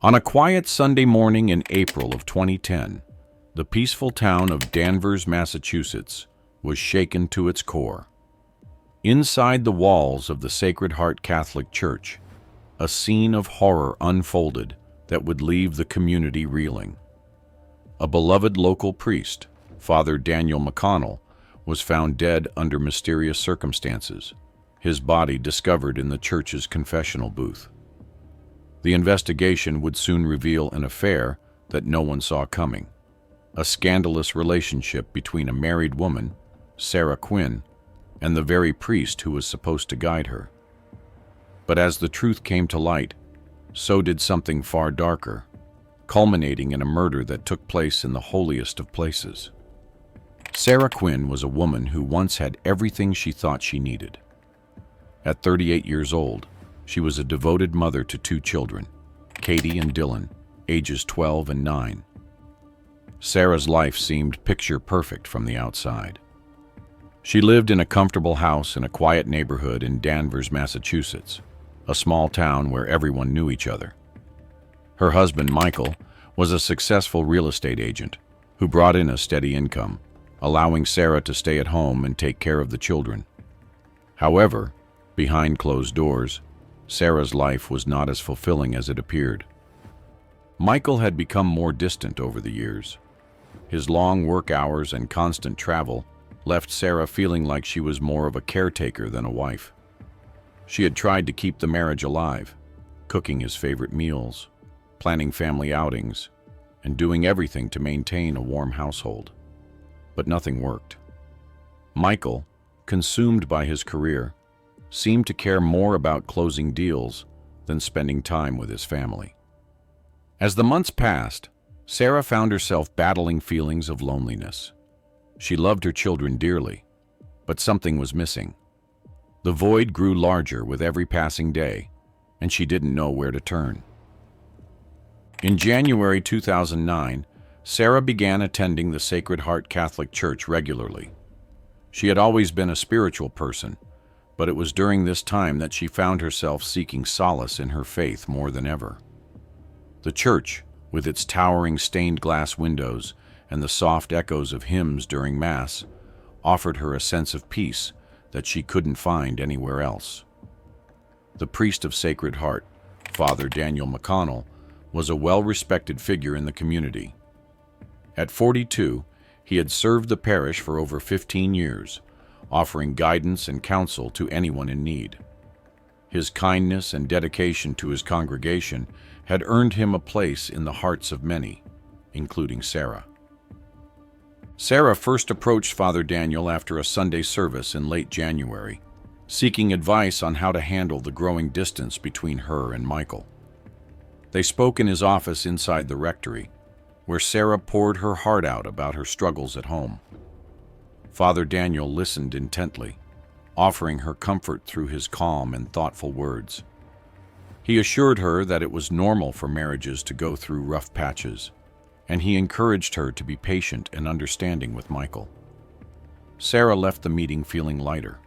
On a quiet Sunday morning in April of 2010, the peaceful town of Danvers, Massachusetts, was shaken to its core. Inside the walls of the Sacred Heart Catholic Church, a scene of horror unfolded that would leave the community reeling. A beloved local priest, Father Daniel McConnell, was found dead under mysterious circumstances, his body discovered in the church's confessional booth. The investigation would soon reveal an affair that no one saw coming, a scandalous relationship between a married woman, Sarah Quinn, and the very priest who was supposed to guide her. But as the truth came to light, so did something far darker, culminating in a murder that took place in the holiest of places. Sarah Quinn was a woman who once had everything she thought she needed. At 38 years old, she was a devoted mother to two children, Katie and Dylan, ages 12 and 9. Sarah's life seemed picture perfect from the outside. She lived in a comfortable house in a quiet neighborhood in Danvers, Massachusetts, a small town where everyone knew each other. Her husband, Michael, was a successful real estate agent who brought in a steady income, allowing Sarah to stay at home and take care of the children. However, behind closed doors, Sarah's life was not as fulfilling as it appeared. Michael had become more distant over the years. His long work hours and constant travel left Sarah feeling like she was more of a caretaker than a wife. She had tried to keep the marriage alive, cooking his favorite meals, planning family outings, and doing everything to maintain a warm household. But nothing worked. Michael, consumed by his career, seemed to care more about closing deals than spending time with his family. As the months passed, Sarah found herself battling feelings of loneliness. She loved her children dearly, but something was missing. The void grew larger with every passing day, and she didn't know where to turn. In January 2009, Sarah began attending the Sacred Heart Catholic Church regularly. She had always been a spiritual person, but it was during this time that she found herself seeking solace in her faith more than ever. The church, with its towering stained glass windows and the soft echoes of hymns during Mass, offered her a sense of peace that she couldn't find anywhere else. The priest of Sacred Heart, Father Daniel McConnell, was a well-respected figure in the community. At 42, he had served the parish for over 15 years, offering guidance and counsel to anyone in need. His kindness and dedication to his congregation had earned him a place in the hearts of many, including Sarah. Sarah first approached Father Daniel after a Sunday service in late January, seeking advice on how to handle the growing distance between her and Michael. They spoke in his office inside the rectory, where Sarah poured her heart out about her struggles at home. Father Daniel listened intently, offering her comfort through his calm and thoughtful words. He assured her that it was normal for marriages to go through rough patches, and he encouraged her to be patient and understanding with Michael. Sarah left the meeting feeling lighter,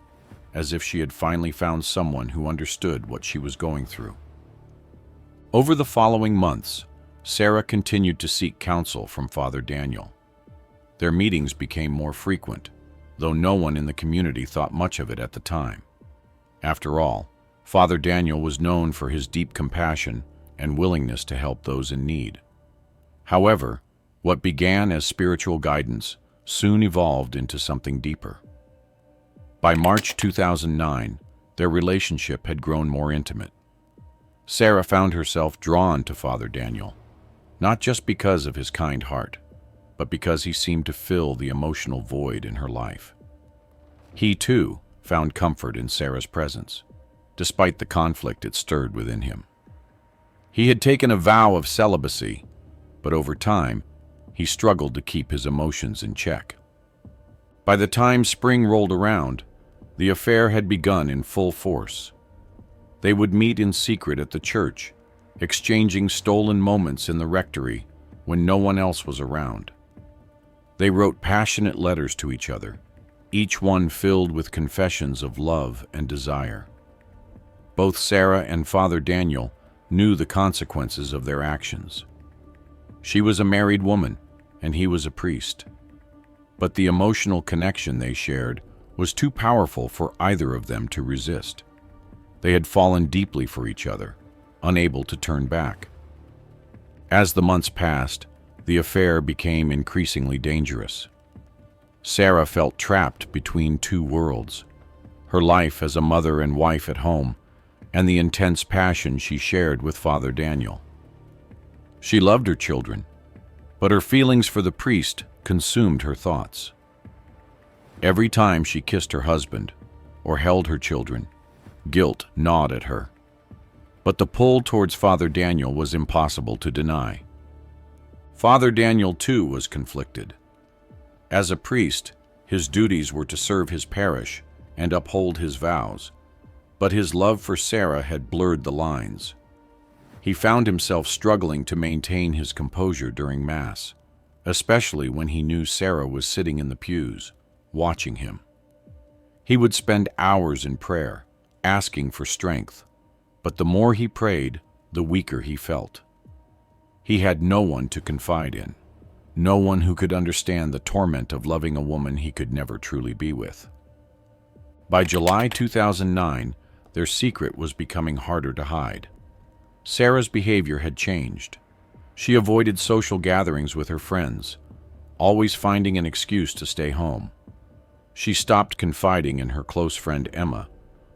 as if she had finally found someone who understood what she was going through. Over the following months, Sarah continued to seek counsel from Father Daniel. Their meetings became more frequent, though no one in the community thought much of it at the time. After all, Father Daniel was known for his deep compassion and willingness to help those in need. However, what began as spiritual guidance soon evolved into something deeper. By March 2009, their relationship had grown more intimate. Sarah found herself drawn to Father Daniel, not just because of his kind heart, but because he seemed to fill the emotional void in her life. He, too, found comfort in Sarah's presence, despite the conflict it stirred within him. He had taken a vow of celibacy, but over time, he struggled to keep his emotions in check. By the time spring rolled around, the affair had begun in full force. They would meet in secret at the church, exchanging stolen moments in the rectory when no one else was around. They wrote passionate letters to each other, each one filled with confessions of love and desire. Both Sarah and Father Daniel knew the consequences of their actions. She was a married woman, and he was a priest. But the emotional connection they shared was too powerful for either of them to resist. They had fallen deeply for each other, unable to turn back. As the months passed, the affair became increasingly dangerous. Sarah felt trapped between two worlds: her life as a mother and wife at home, and the intense passion she shared with Father Daniel. She loved her children, but her feelings for the priest consumed her thoughts. Every time she kissed her husband or held her children, guilt gnawed at her. But the pull towards Father Daniel was impossible to deny. Father Daniel, too, was conflicted. As a priest, his duties were to serve his parish and uphold his vows, but his love for Sarah had blurred the lines. He found himself struggling to maintain his composure during Mass, especially when he knew Sarah was sitting in the pews, watching him. He would spend hours in prayer, asking for strength, but the more he prayed, the weaker he felt. He had no one to confide in, no one who could understand the torment of loving a woman he could never truly be with. By July 2009, their secret was becoming harder to hide. Sarah's behavior had changed. She avoided social gatherings with her friends, always finding an excuse to stay home. She stopped confiding in her close friend Emma,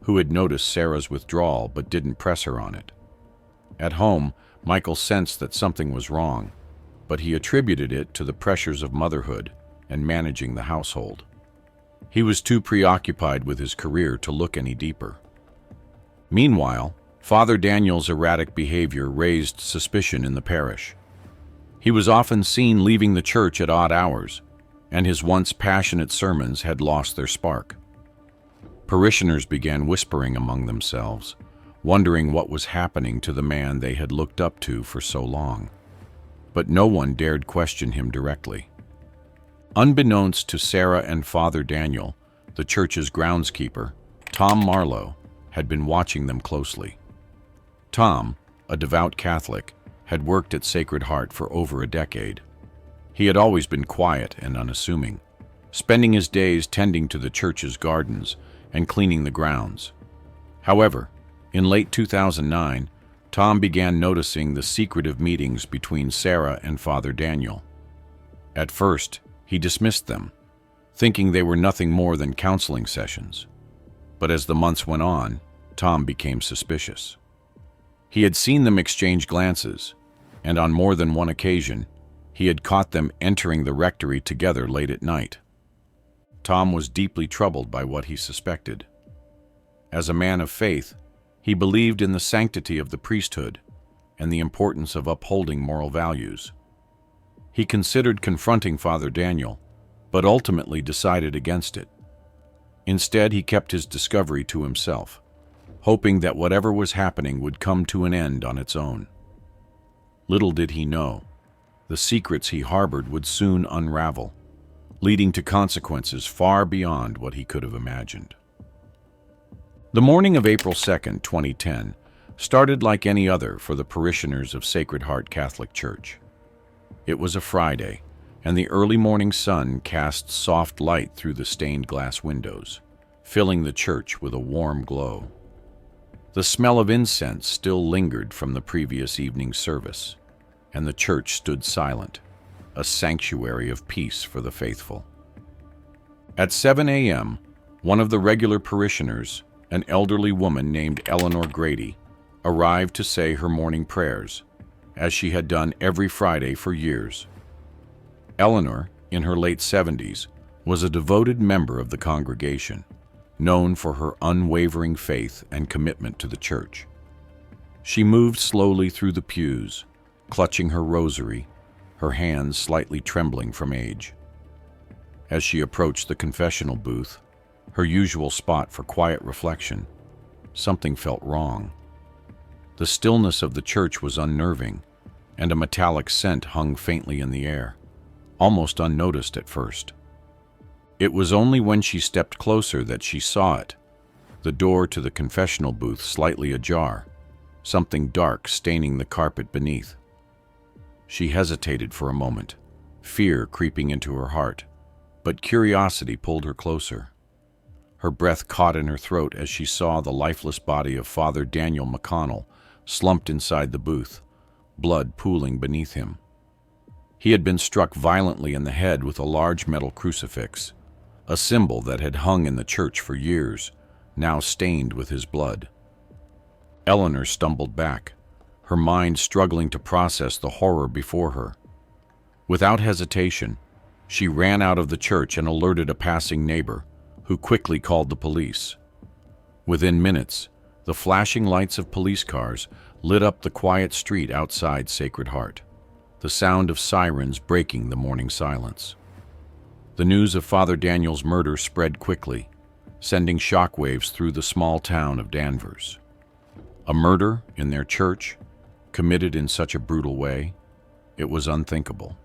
who had noticed Sarah's withdrawal but didn't press her on it. At home, Michael sensed that something was wrong, but he attributed it to the pressures of motherhood and managing the household. He was too preoccupied with his career to look any deeper. Meanwhile, Father Daniel's erratic behavior raised suspicion in the parish. He was often seen leaving the church at odd hours, and his once passionate sermons had lost their spark. Parishioners began whispering among themselves, wondering what was happening to the man they had looked up to for so long. But no one dared question him directly. Unbeknownst to Sarah and Father Daniel, the church's groundskeeper, Tom Marlowe, had been watching them closely. Tom, a devout Catholic, had worked at Sacred Heart for over a decade. He had always been quiet and unassuming, spending his days tending to the church's gardens and cleaning the grounds. However, in late 2009, Tom began noticing the secretive meetings between Sarah and Father Daniel. At first, he dismissed them, thinking they were nothing more than counseling sessions. But as the months went on, Tom became suspicious. He had seen them exchange glances, and on more than one occasion, he had caught them entering the rectory together late at night. Tom was deeply troubled by what he suspected. As a man of faith, he believed in the sanctity of the priesthood and the importance of upholding moral values. He considered confronting Father Daniel, but ultimately decided against it. Instead, he kept his discovery to himself, hoping that whatever was happening would come to an end on its own. Little did he know, the secrets he harbored would soon unravel, leading to consequences far beyond what he could have imagined. The morning of April 2nd, 2010, started like any other for the parishioners of Sacred Heart Catholic Church. It was a Friday, and the early morning sun cast soft light through the stained glass windows, filling the church with a warm glow. The smell of incense still lingered from the previous evening's service, and the church stood silent, a sanctuary of peace for the faithful. At 7 a.m., one of the regular parishioners, an elderly woman named Eleanor Grady, arrived to say her morning prayers, as she had done every Friday for years. Eleanor, in her late 70s, was a devoted member of the congregation, known for her unwavering faith and commitment to the church. She moved slowly through the pews, clutching her rosary, her hands slightly trembling from age. As she approached the confessional booth, her usual spot for quiet reflection, something felt wrong. The stillness of the church was unnerving, and a metallic scent hung faintly in the air, almost unnoticed at first. It was only when she stepped closer that she saw it, the door to the confessional booth slightly ajar, something dark staining the carpet beneath. She hesitated for a moment, fear creeping into her heart, but curiosity pulled her closer. Her breath caught in her throat as she saw the lifeless body of Father Daniel McConnell slumped inside the booth, blood pooling beneath him. He had been struck violently in the head with a large metal crucifix, a symbol that had hung in the church for years, now stained with his blood. Eleanor stumbled back, her mind struggling to process the horror before her. Without hesitation, she ran out of the church and alerted a passing neighbor, who quickly called the police. Within minutes, the flashing lights of police cars lit up the quiet street outside Sacred Heart, the sound of sirens breaking the morning silence. The news of Father Daniel's murder spread quickly, sending shockwaves through the small town of Danvers. A murder in their church, committed in such a brutal way, it was unthinkable.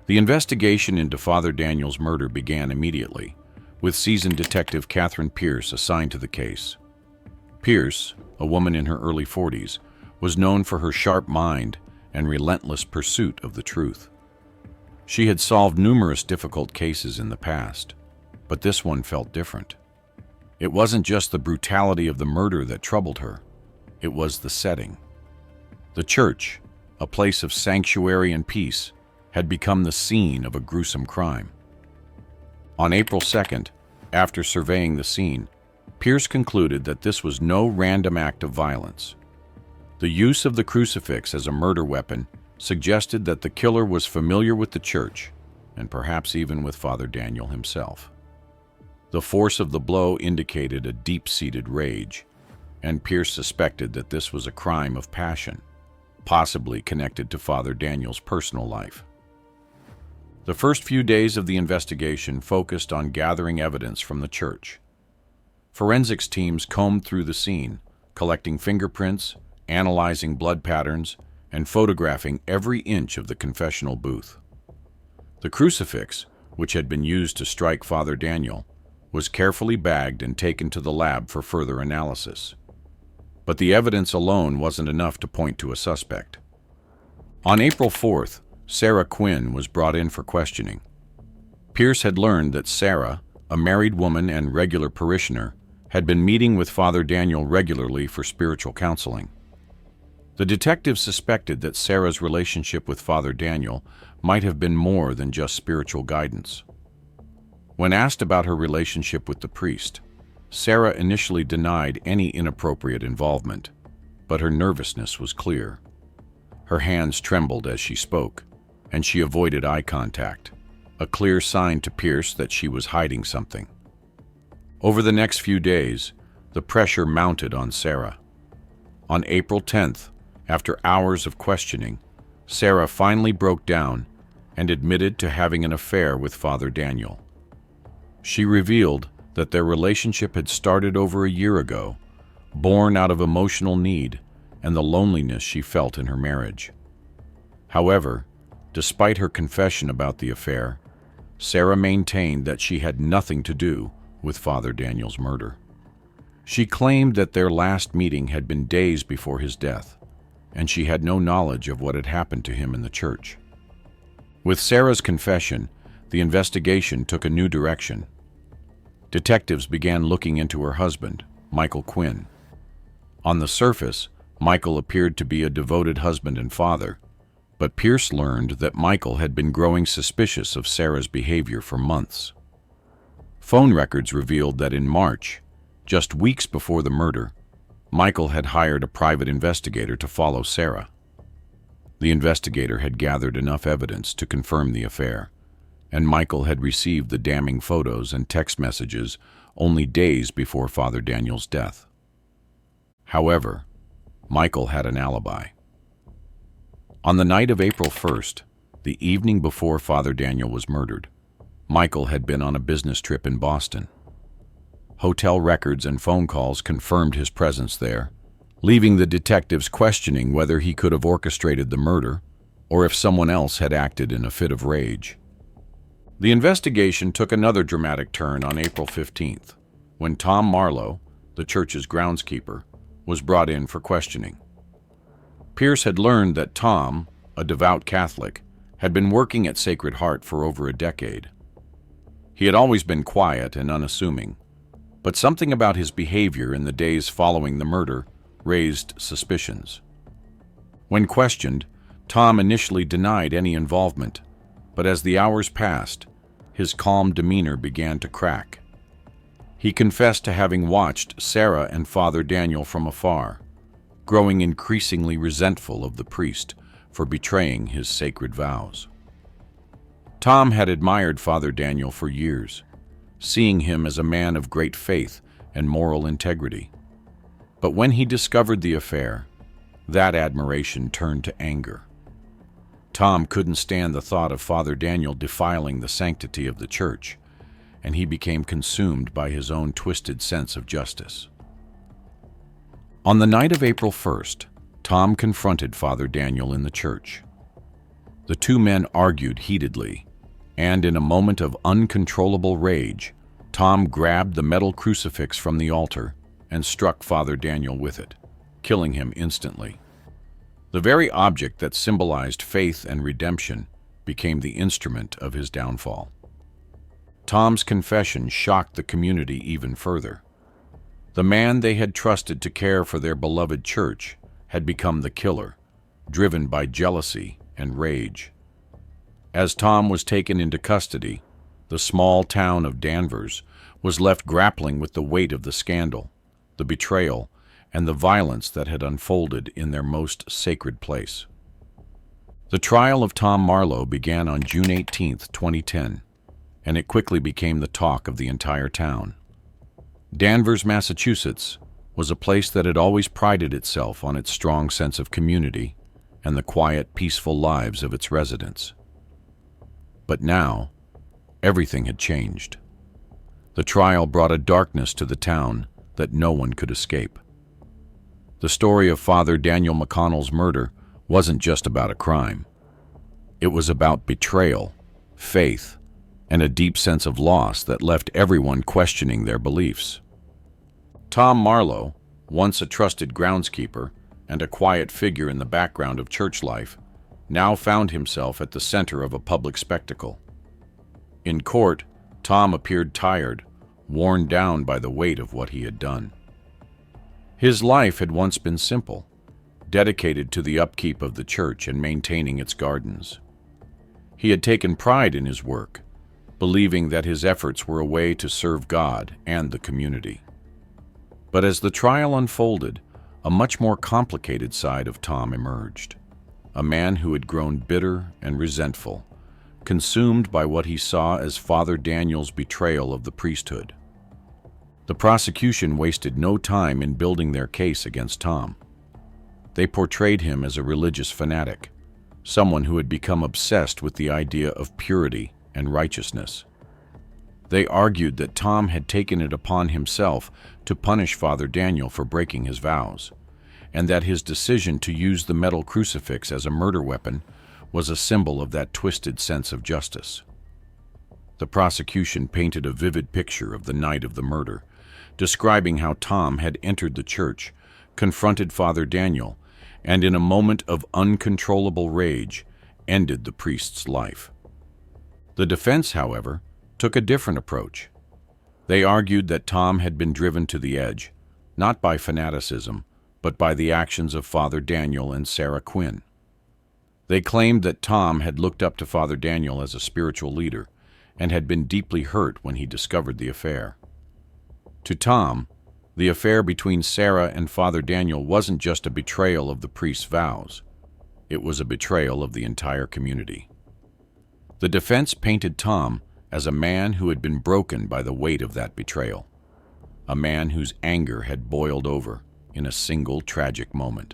The investigation into Father Daniel's murder began immediately, with seasoned detective Catherine Pierce assigned to the case. Pierce, a woman in her early 40s, was known for her sharp mind and relentless pursuit of the truth. She had solved numerous difficult cases in the past, but this one felt different. It wasn't just the brutality of the murder that troubled her, it was the setting. The church, a place of sanctuary and peace, had become the scene of a gruesome crime. On April 2nd, after surveying the scene, Pierce concluded that this was no random act of violence. The use of the crucifix as a murder weapon suggested that the killer was familiar with the church, and perhaps even with Father Daniel himself. The force of the blow indicated a deep-seated rage, and Pierce suspected that this was a crime of passion, possibly connected to Father Daniel's personal life. The first few days of the investigation focused on gathering evidence from the church. Forensics teams combed through the scene, collecting fingerprints, analyzing blood patterns, and photographing every inch of the confessional booth. The crucifix, which had been used to strike Father Daniel, was carefully bagged and taken to the lab for further analysis. But the evidence alone wasn't enough to point to a suspect. On April 4th, Sarah Quinn was brought in for questioning. Pierce had learned that Sarah, a married woman and regular parishioner, had been meeting with Father Daniel regularly for spiritual counseling. The detective suspected that Sarah's relationship with Father Daniel might have been more than just spiritual guidance. When asked about her relationship with the priest, Sarah initially denied any inappropriate involvement, but her nervousness was clear. Her hands trembled as she spoke, and she avoided eye contact, a clear sign to Pierce that she was hiding something. Over the next few days, the pressure mounted on Sarah. On April 10th, after hours of questioning, Sarah finally broke down and admitted to having an affair with Father Daniel. She revealed that their relationship had started over a year ago, born out of emotional need and the loneliness she felt in her marriage. However, despite her confession about the affair, Sarah maintained that she had nothing to do with Father Daniel's murder. She claimed that their last meeting had been days before his death, and she had no knowledge of what had happened to him in the church. With Sarah's confession, the investigation took a new direction. Detectives began looking into her husband, Michael Quinn. On the surface, Michael appeared to be a devoted husband and father, but Pierce learned that Michael had been growing suspicious of Sarah's behavior for months. Phone records revealed that in March, just weeks before the murder, Michael had hired a private investigator to follow Sarah. The investigator had gathered enough evidence to confirm the affair, and Michael had received the damning photos and text messages only days before Father Daniel's death. However, Michael had an alibi. On the night of April 1st, the evening before Father Daniel was murdered, Michael had been on a business trip in Boston. Hotel records and phone calls confirmed his presence there, leaving the detectives questioning whether he could have orchestrated the murder or if someone else had acted in a fit of rage. The investigation took another dramatic turn on April 15th, when Tom Marlowe, the church's groundskeeper, was brought in for questioning. Pierce had learned that Tom, a devout Catholic, had been working at Sacred Heart for over a decade. He had always been quiet and unassuming, but something about his behavior in the days following the murder raised suspicions. When questioned, Tom initially denied any involvement, but as the hours passed, his calm demeanor began to crack. He confessed to having watched Sarah and Father Daniel from afar, growing increasingly resentful of the priest for betraying his sacred vows. Tom had admired Father Daniel for years, seeing him as a man of great faith and moral integrity. But when he discovered the affair, that admiration turned to anger. Tom couldn't stand the thought of Father Daniel defiling the sanctity of the church, and he became consumed by his own twisted sense of justice. On the night of April 1st, Tom confronted Father Daniel in the church. The two men argued heatedly, and in a moment of uncontrollable rage, Tom grabbed the metal crucifix from the altar and struck Father Daniel with it, killing him instantly. The very object that symbolized faith and redemption became the instrument of his downfall. Tom's confession shocked the community even further. The man they had trusted to care for their beloved church had become the killer, driven by jealousy and rage. As Tom was taken into custody, the small town of Danvers was left grappling with the weight of the scandal, the betrayal, and the violence that had unfolded in their most sacred place. The trial of Tom Marlowe began on June 18, 2010, and it quickly became the talk of the entire town. Danvers, Massachusetts, was a place that had always prided itself on its strong sense of community and the quiet, peaceful lives of its residents. But now, everything had changed. The trial brought a darkness to the town that no one could escape. The story of Father Daniel McConnell's murder wasn't just about a crime. It was about betrayal, faith, and a deep sense of loss that left everyone questioning their beliefs. Tom Marlowe, once a trusted groundskeeper and a quiet figure in the background of church life, now found himself at the center of a public spectacle. In court, Tom appeared tired, worn down by the weight of what he had done. His life had once been simple, dedicated to the upkeep of the church and maintaining its gardens. He had taken pride in his work, believing that his efforts were a way to serve God and the community. But as the trial unfolded, a much more complicated side of Tom emerged. A man who had grown bitter and resentful, consumed by what he saw as Father Daniel's betrayal of the priesthood. The prosecution wasted no time in building their case against Tom. They portrayed him as a religious fanatic, someone who had become obsessed with the idea of purity and righteousness. They argued that Tom had taken it upon himself to punish Father Daniel for breaking his vows, and that his decision to use the metal crucifix as a murder weapon was a symbol of that twisted sense of justice. The prosecution painted a vivid picture of the night of the murder, describing how Tom had entered the church, confronted Father Daniel, and in a moment of uncontrollable rage, ended the priest's life. The defense, however, took a different approach. They argued that Tom had been driven to the edge, not by fanaticism, but by the actions of Father Daniel and Sarah Quinn. They claimed that Tom had looked up to Father Daniel as a spiritual leader and had been deeply hurt when he discovered the affair. To Tom, the affair between Sarah and Father Daniel wasn't just a betrayal of the priest's vows. It was a betrayal of the entire community. The defense painted Tom as a man who had been broken by the weight of that betrayal, a man whose anger had boiled over in a single tragic moment.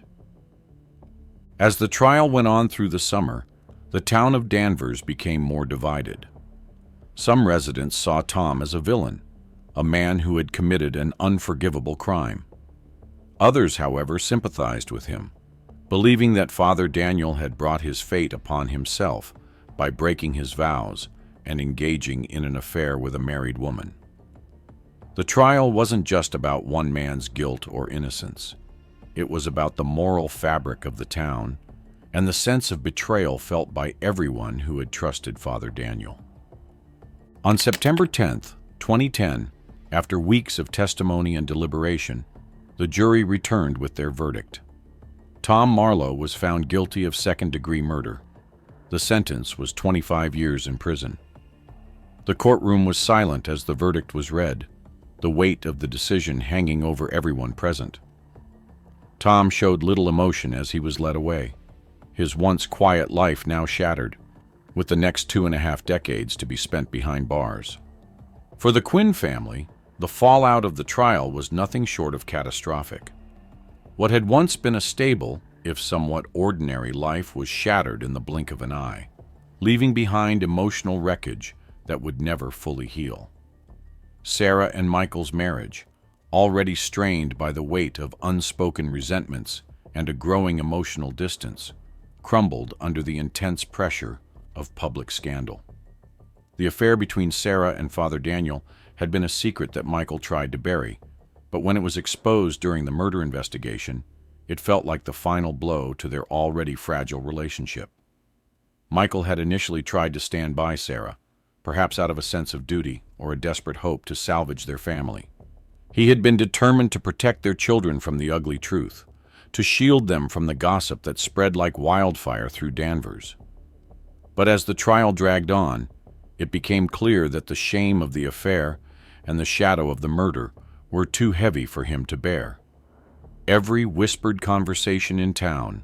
As the trial went on through the summer, the town of Danvers became more divided. Some residents saw Tom as a villain, a man who had committed an unforgivable crime. Others, however, sympathized with him, believing that Father Daniel had brought his fate upon himself by breaking his vows and engaging in an affair with a married woman. The trial wasn't just about one man's guilt or innocence. it was about the moral fabric of the town and the sense of betrayal felt by everyone who had trusted Father Daniel. On September 10th, 2010, after weeks of testimony and deliberation, the jury returned with their verdict. Tom Marlowe was found guilty of second-degree murder. The sentence was 25 years in prison. The courtroom was silent as the verdict was read, the weight of the decision hanging over everyone present. Tom showed little emotion as he was led away, his once quiet life now shattered, with the next 2.5 decades to be spent behind bars. For the Quinn family, the fallout of the trial was nothing short of catastrophic. What had once been a stable, if somewhat ordinary life was shattered in the blink of an eye, leaving behind emotional wreckage that would never fully heal. Sarah and Michael's marriage, already strained by the weight of unspoken resentments and a growing emotional distance, crumbled under the intense pressure of public scandal. The affair between Sarah and Father Daniel had been a secret that Michael tried to bury, but when it was exposed during the murder investigation, it felt like the final blow to their already fragile relationship. Michael had initially tried to stand by Sarah, perhaps out of a sense of duty or a desperate hope to salvage their family. He had been determined to protect their children from the ugly truth, to shield them from the gossip that spread like wildfire through Danvers. But as the trial dragged on, it became clear that the shame of the affair and the shadow of the murder were too heavy for him to bear. Every whispered conversation in town,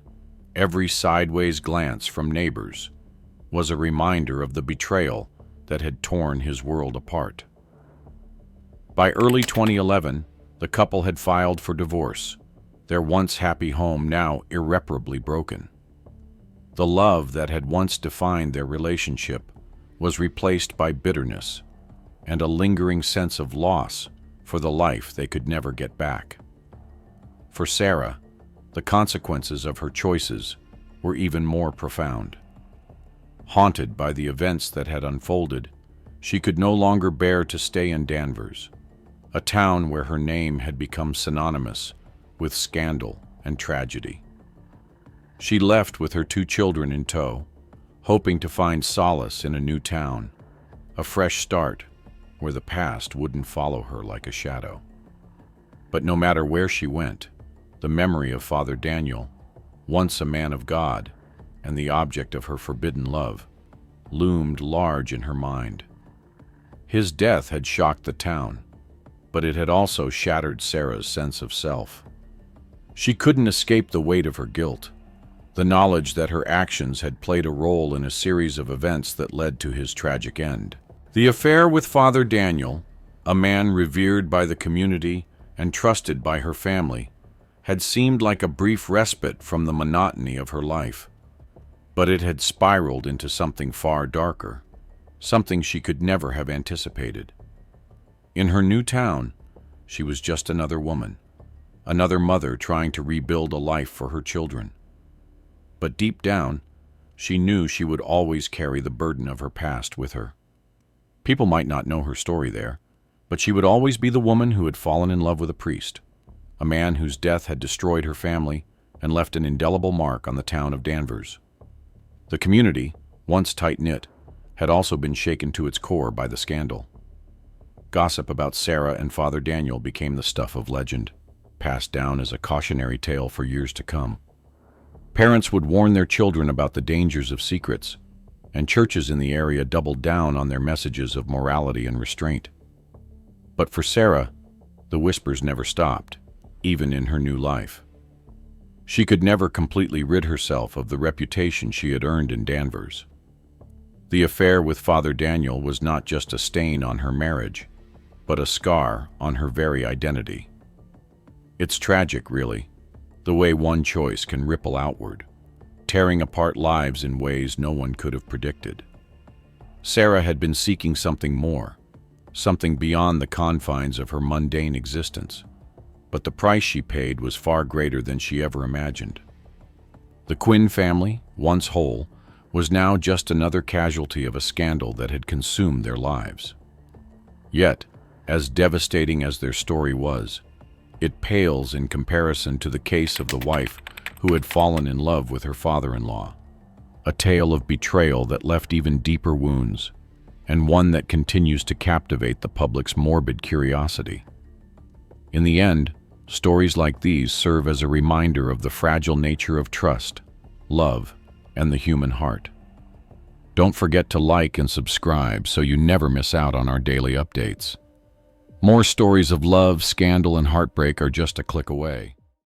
every sideways glance from neighbors, was a reminder of the betrayal that had torn his world apart. By early 2011, the couple had filed for divorce, their once happy home now irreparably broken. The love that had once defined their relationship was replaced by bitterness and a lingering sense of loss for the life they could never get back. For Sarah, the consequences of her choices were even more profound. Haunted by the events that had unfolded, she could no longer bear to stay in Danvers, a town where her name had become synonymous with scandal and tragedy. She left with her 2 children in tow, hoping to find solace in a new town, a fresh start where the past wouldn't follow her like a shadow. But no matter where she went, the memory of Father Daniel, once a man of God and the object of her forbidden love, loomed large in her mind. His death had shocked the town, but it had also shattered Sarah's sense of self. She couldn't escape the weight of her guilt, the knowledge that her actions had played a role in a series of events that led to his tragic end. The affair with Father Daniel, a man revered by the community and trusted by her family, had seemed like a brief respite from the monotony of her life. But it had spiraled into something far darker, something she could never have anticipated. In her new town, she was just another woman, another mother trying to rebuild a life for her children. But deep down, she knew she would always carry the burden of her past with her. People might not know her story there, but she would always be the woman who had fallen in love with a priest, a man whose death had destroyed her family and left an indelible mark on the town of Danvers. The community, once tight-knit, had also been shaken to its core by the scandal. Gossip about Sarah and Father Daniel became the stuff of legend, passed down as a cautionary tale for years to come. Parents would warn their children about the dangers of secrets, and churches in the area doubled down on their messages of morality and restraint. But for Sarah, the whispers never stopped, even in her new life. She could never completely rid herself of the reputation she had earned in Danvers. The affair with Father Daniel was not just a stain on her marriage, but a scar on her very identity. It's tragic, really, the way one choice can ripple outward, tearing apart lives in ways no one could have predicted. Sarah had been seeking something more, something beyond the confines of her mundane existence, but the price she paid was far greater than she ever imagined. The Quinn family, once whole, was now just another casualty of a scandal that had consumed their lives. Yet, as devastating as their story was, It pales in comparison to the case of the wife who had fallen in love with her father-in-law. A tale of betrayal that left even deeper wounds, and one that continues to captivate the public's morbid curiosity. In the end, stories like these serve as a reminder of the fragile nature of trust, love, and the human heart. Don't forget to like and subscribe so you never miss out on our daily updates. More stories of love, scandal, and heartbreak are just a click away.